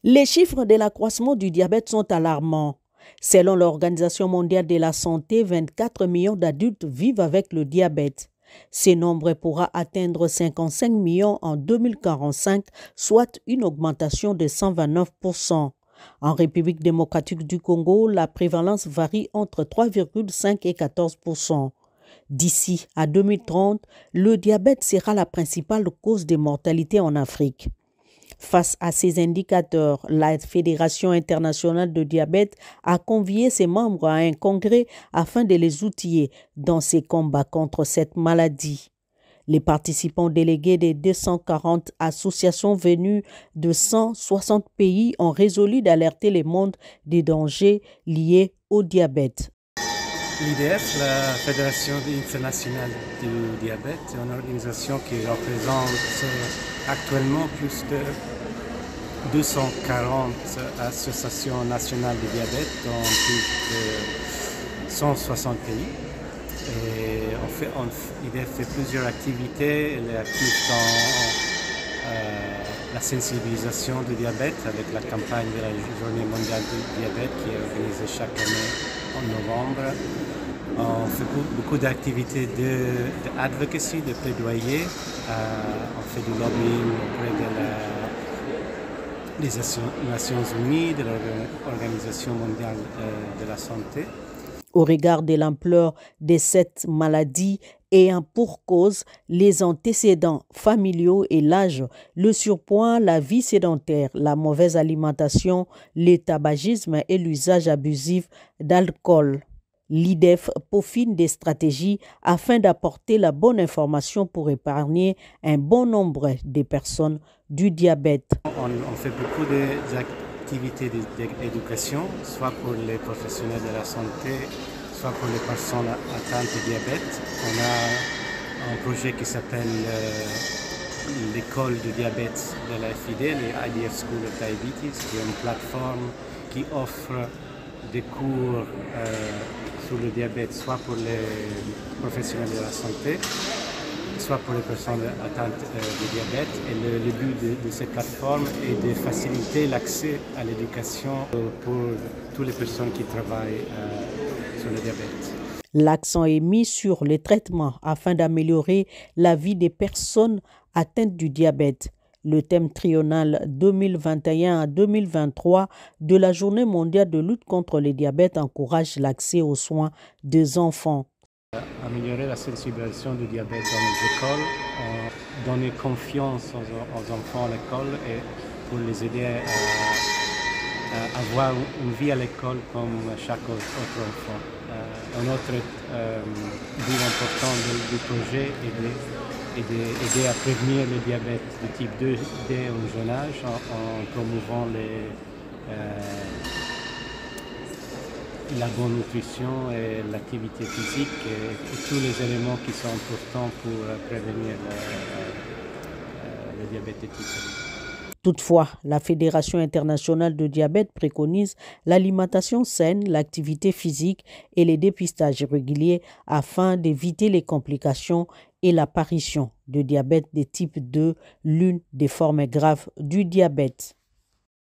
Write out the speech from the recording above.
Les chiffres de l'accroissement du diabète sont alarmants. Selon l'Organisation mondiale de la santé, 24 millions d'adultes vivent avec le diabète. Ce nombre pourra atteindre 55 millions en 2045, soit une augmentation de 129%. En République démocratique du Congo, la prévalence varie entre 3,5 et 14%. D'ici à 2030, le diabète sera la principale cause de mortalité en Afrique. Face à ces indicateurs, la Fédération internationale de diabète a convié ses membres à un congrès afin de les outiller dans ces combats contre cette maladie. Les participants délégués des 240 associations venues de 160 pays ont résolu d'alerter le monde des dangers liés au diabète. L'IDF, la Fédération internationale du diabète, est une organisation qui représente actuellement plus de 240 associations nationales de diabète dans plus de 160 pays. Et l'IDF fait plusieurs activités. Elle est active dans la sensibilisation du diabète avec la campagne de la Journée mondiale du diabète qui est organisée chaque année en novembre. On fait beaucoup d'activités d'advocacy, de plaidoyer. On fait du lobbying auprès des Nations Unies, de l'Organisation mondiale de la santé. Au regard de l'ampleur de cette maladie ayant pour cause les antécédents familiaux et l'âge, le surpoids, la vie sédentaire, la mauvaise alimentation, le tabagisme et l'usage abusif d'alcool. L'IDF peaufine des stratégies afin d'apporter la bonne information pour épargner un bon nombre de personnes du diabète. On fait beaucoup d'activités d'éducation, soit pour les professionnels de la santé, soit pour les personnes atteintes de diabète. On a un projet qui s'appelle l'école du diabète de la FID, les IDF School of Diabetes, qui est une plateforme qui offre des cours sur le diabète, soit pour les professionnels de la santé, soit pour les personnes atteintes de diabète. Et le but de cette plateforme est de faciliter l'accès à l'éducation pour toutes les personnes qui travaillent sur le diabète. L'accent est mis sur les traitements afin d'améliorer la vie des personnes atteintes du diabète. Le thème triennal 2021 à 2023 de la Journée mondiale de lutte contre le diabète encourage l'accès aux soins des enfants. Améliorer la sensibilisation du diabète dans les écoles, donner confiance aux enfants à l'école et pour les aider à avoir une vie à l'école comme chaque autre enfant. Un autre but important du projet est d'aider à prévenir le diabète de type 2 dès un jeune âge en promouvant la bonne nutrition et l'activité physique et tous les éléments qui sont importants pour prévenir le diabète de type 2. Toutefois, la Fédération internationale de diabète préconise l'alimentation saine, l'activité physique et les dépistages réguliers afin d'éviter les complications et l'apparition de diabète de type 2, l'une des formes graves du diabète.